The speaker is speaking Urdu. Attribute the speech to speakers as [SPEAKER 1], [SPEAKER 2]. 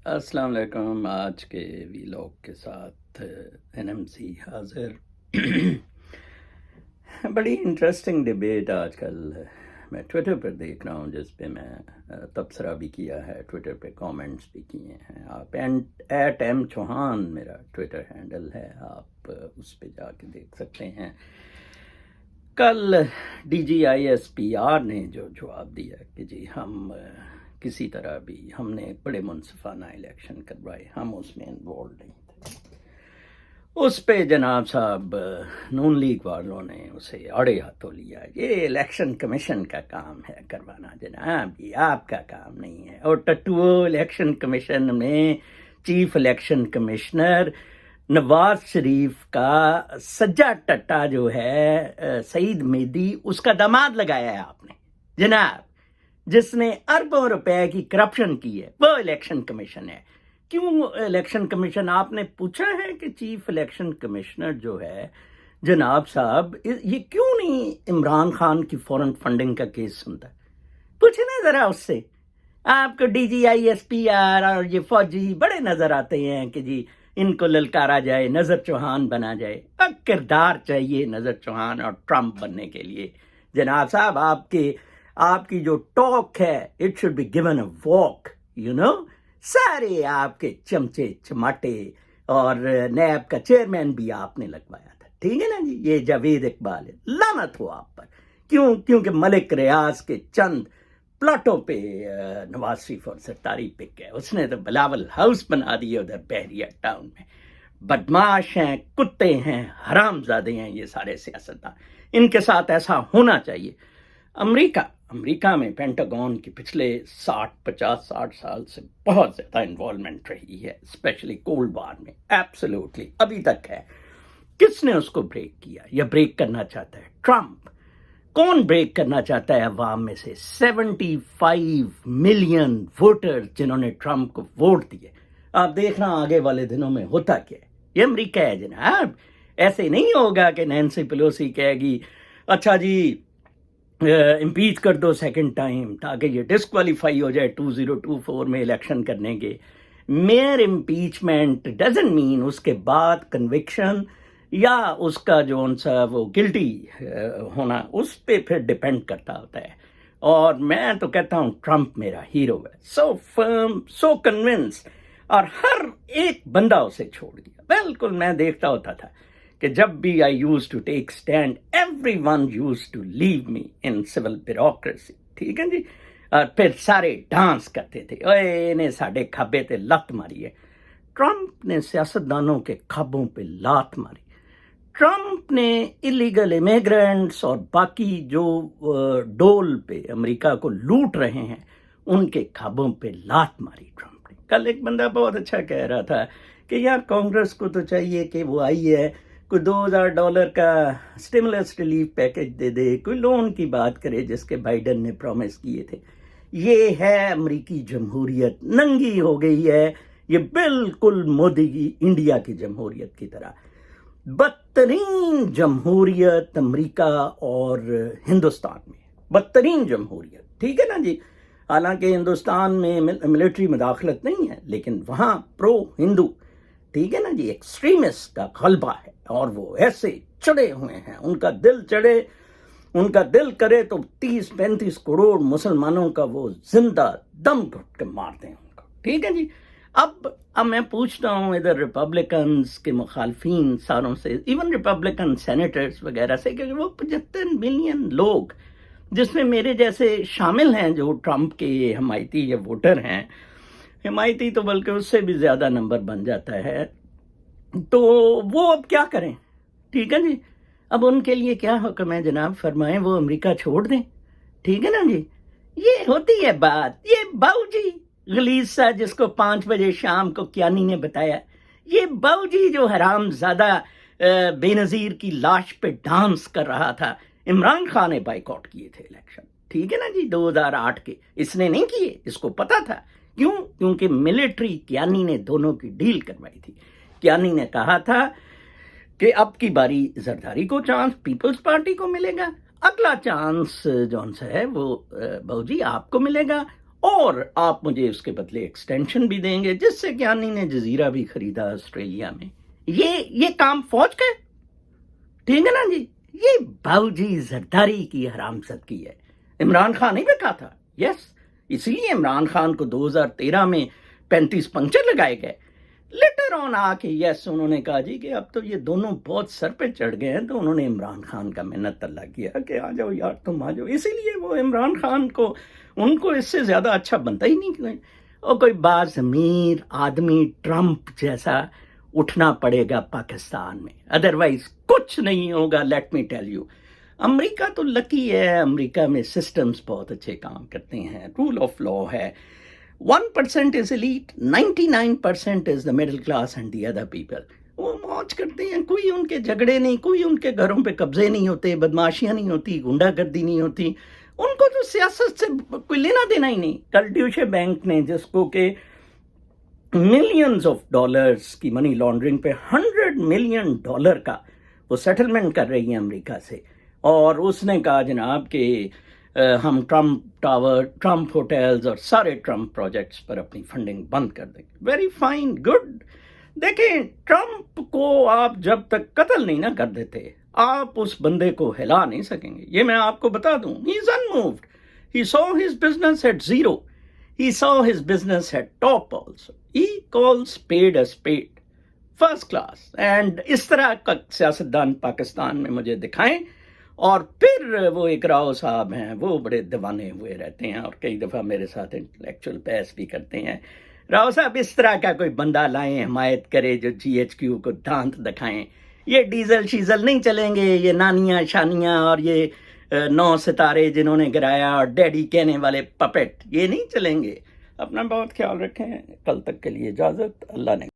[SPEAKER 1] السلام علیکم. آج کے ویلاگ کے ساتھ این ایم سی حاضر. بڑی انٹرسٹنگ ڈبیٹ آج کل میں ٹویٹر پر دیکھ رہا ہوں، جس پہ میں تبصرہ بھی کیا ہے، ٹویٹر پہ کامنٹس بھی کیے ہیں. آپ ایٹ ایم چوہان میرا ٹویٹر ہینڈل ہے، آپ اس پہ جا کے دیکھ سکتے ہیں. کل D G I S P R نے جو جواب دیا کہ جی ہم کسی طرح بھی ہم نے بڑے منصفانہ الیکشن کروائے، ہم اس میں انوالو نہیں تھے، اس پہ جناب صاحب نون لیگ والوں نے اسے اڑے ہاتھوں لیا. یہ الیکشن کمیشن کا کام ہے کروانا جناب، یہ آپ کا کام نہیں ہے. اور ٹٹو الیکشن کمیشن میں chief election commissioner Nawaz Sharif کا سجا ٹٹا جو ہے سعید میدی، اس کا داماد لگایا ہے آپ نے جناب، جس نے اربوں روپے کی کرپشن کی ہے. وہ الیکشن کمیشن ہے. کیوں الیکشن کمیشن؟ آپ نے پوچھا ہے کہ چیف الیکشن کمشنر جو ہے جناب صاحب، یہ کیوں نہیں عمران خان کی فورن فنڈنگ کا کیس سنتا ہے؟ پوچھے نا ذرا اس سے. آپ کو D G I S P R اور یہ فوجی بڑے نظر آتے ہیں کہ جی ان کو للکارا جائے، نظر چوہان بنا جائے. اب کردار چاہیے نظر چوہان اور ٹرمپ بننے کے لیے جناب صاحب. آپ کی جو ٹاک ہے، it should be given a walk, you know. سارے آپ کے چمچے چماٹے اور نیب کا چیئرمین بھی آپ نے لگوایا تھا، ٹھیک ہے نا جی. یہ جاوید اقبال ہے، لعنت ہو آپ پر. کیونکہ ملک ریاض کے چند پلاٹوں پہ نواز شریف اور سرتاری پک گئے. اس نے تو بلاول ہاؤس بنا دیے ادھر بحریہ ٹاؤن میں. بدماش ہیں، کتے ہیں، حرام زادے ہیں یہ سارے سیاستدان. ان کے ساتھ ایسا ہونا چاہیے. امریکہ میں پینٹاگون کی پچھلے 50-60 سال سے بہت زیادہ انوالومنٹ رہی ہے، اسپیشلی کولڈ وار میں. ایبسولوٹلی ابھی تک ہے. کس نے اس کو بریک کیا یا بریک کرنا چاہتا ہے؟ ٹرمپ. کون بریک کرنا چاہتا ہے عوام میں سے؟ 75 ملین ووٹر جنہوں نے ٹرمپ کو ووٹ دیے. آپ دیکھنا آگے والے دنوں میں ہوتا کیا ہے. یہ امریکہ ہے جناب. ایسے نہیں ہوگا کہ نینسی پیلوسی کہے گی اچھا جی امپیچ کر دو سیکنڈ ٹائم تاکہ یہ ڈسکوالیفائی ہو جائے 2024 میں الیکشن کرنے کے. میئر امپیچمنٹ ڈزنٹ مین اس کے بعد کنوکشن یا اس کا جو ان سا وہ گلٹی ہونا، اس پہ پھر ڈپینڈ کرتا ہوتا ہے. اور میں تو کہتا ہوں ٹرمپ میرا ہیرو ہے. سو فرم، سو کنونس، اور ہر ایک بندہ اسے چھوڑ دیا. بالکل میں دیکھتا ہوتا تھا کہ جب بھی I used to take stand, everyone used to leave me in civil bureaucracy, ٹھیک ہے جی. اور پھر سارے ڈانس کرتے تھے، اوے انہیں ساڈے کھابے تے لت ماری ہے. ٹرمپ نے سیاستدانوں کے کھابوں پہ لات ماری. ٹرمپ نے الیگل امیگرینٹس اور باقی جو ڈول پہ امریکہ کو لوٹ رہے ہیں ان کے کھابوں پہ لات ماری ٹرمپ نے. کل ایک بندہ بہت اچھا کہہ رہا تھا کہ یار کانگریس کو تو چاہیے کہ وہ آئی ہے کوئی $2000 کا اسٹیمولس ریلیف پیکج دے دے، کوئی لون کی بات کرے جس کے بائیڈن نے پرومس کیے تھے. یہ ہے امریکی جمہوریت، ننگی ہو گئی ہے. یہ بالکل مودی کی انڈیا کی جمہوریت کی طرح. بدترین جمہوریت امریکہ اور ہندوستان میں، بدترین جمہوریت، ٹھیک ہے نا جی. حالانکہ ہندوستان میں ملٹری مداخلت نہیں ہے، لیکن وہاں پرو ہندو، ٹھیک ہے نا جی، ایکسٹریمسٹ کا غلبہ ہے. اور وہ ایسے چڑے ہوئے ہیں، ان کا دل کرے تو 30-35 کروڑ مسلمانوں کا وہ زندہ دم گھٹ کے مار دیں ان کو، ٹھیک ہے جی. اب میں پوچھتا ہوں ادھر ریپبلکنز کے مخالفین ساروں سے، ایون ریپبلکن سینیٹرز وغیرہ سے، کہ وہ 75 ملین لوگ جس میں میرے جیسے شامل ہیں جو ٹرمپ کے حمایتی یا ووٹر ہیں، حمایتی تو بلکہ اس سے بھی زیادہ نمبر بن جاتا ہے، تو وہ اب کیا کریں؟ ٹھیک ہے جی. اب ان کے لیے کیا حکم ہے جناب؟ فرمائیں وہ امریکہ چھوڑ دیں، ٹھیک ہے نا جی. یہ ہوتی ہے بات. یہ باؤ جی غلیظ سا جس کو 5 بجے شام کو کیانی نے بتایا، یہ باؤ جی جو حرام زادہ بے نظیر کی لاش پہ ڈانس کر رہا تھا. عمران خان نے بائیکاٹ کیے تھے الیکشن، ٹھیک ہے نا جی، 2008 کے. اس نے نہیں کیے، اس کو پتا تھا. کیونکہ ملٹری کیانی نے دونوں کی ڈیل کروائی تھی. کیانی نے کہا تھا کہ اب کی باری زرداری کو چانس پیپلز پارٹی کو ملے گا، اگلا چانس جون سا ہے وہ باؤ جی آپ کو ملے گا، اور آپ مجھے اس کے بدلے ایکسٹینشن بھی دیں گے، جس سے کیانی نے جزیرہ بھی خریدا آسٹریلیا میں۔ یہ کام فوج کا ہے، ٹھیک ہے نا جی؟ یہ باوجی زرداری کی حرام زدگی ہے۔ عمران خان نہیں بیٹھا تھا، یس، اسی لیے عمران خان کو 2013 میں 35 پنکچر لگائے گئے۔ لیٹر آن آ کے یس انہوں نے کہا جی کہ اب تو یہ دونوں بہت سر پہ چڑھ گئے ہیں، تو انہوں نے عمران خان کا منت اللہ کیا کہ آ جاؤ یار تم آ جاؤ۔ اسی لیے وہ عمران خان کو، ان کو اس سے زیادہ اچھا بنتا ہی نہیں، اور کوئی باضمیر آدمی ٹرمپ جیسا اٹھنا پڑے گا پاکستان میں، ادروائز کچھ نہیں ہوگا۔ لیٹ می ٹیل یو، امریکہ تو لکی ہے، امریکہ میں سسٹمز بہت اچھے کام کرتے ہیں، رول آف لا ہے۔ 1% is elite, 99% is the middle class and the other people. وہ موج کرتے ہیں، کوئی ان کے جھگڑے نہیں، کوئی ان کے گھروں پہ قبضے نہیں ہوتے، بدماشیاں نہیں ہوتی، گنڈا گردی نہیں ہوتی، ان کو تو سیاست سے کوئی لینا دینا ہی نہیں۔ کل ڈیوشے بینک نے، جس کو کہ ملینز آف ڈالرز کی منی لانڈرنگ پہ $100 ملین کا وہ سیٹلمنٹ کر رہی ہیں امریکہ سے، اور اس نے کہا جناب کہ ہم ٹرمپ ٹاور، ٹرمپ ہوٹلز اور سارے ٹرمپ پروجیکٹس پر اپنی فنڈنگ بند کر دیں گے۔ Very fine, good. دیکھیں، ٹرمپ کو آپ جب تک قتل نہیں نہ کر دیتے، آپ اس بندے کو ہلا نہیں سکیں گے، یہ میں آپ کو بتا دوں۔ He is unmoved, he saw his business at zero, he saw his business at top also, he calls paid as paid, first class. And اس طرح کا سیاستدان پاکستان میں مجھے دکھائیں۔ اور پھر وہ ایک راؤ صاحب ہیں، وہ بڑے دیوانے ہوئے رہتے ہیں اور کئی دفعہ میرے ساتھ انٹلیکچوئل بحث بھی کرتے ہیں۔ راؤ صاحب اس طرح کا کوئی بندہ لائیں، حمایت کرے، جو جی ایچ کیو کو دانت دکھائیں۔ یہ ڈیزل شیزل نہیں چلیں گے، یہ نانیاں شانیاں اور یہ 9 ستارے جنہوں نے گرایا اور ڈیڈی کہنے والے پپٹ، یہ نہیں چلیں گے۔ اپنا بہت خیال رکھیں، کل تک کے لیے اجازت، اللہ نے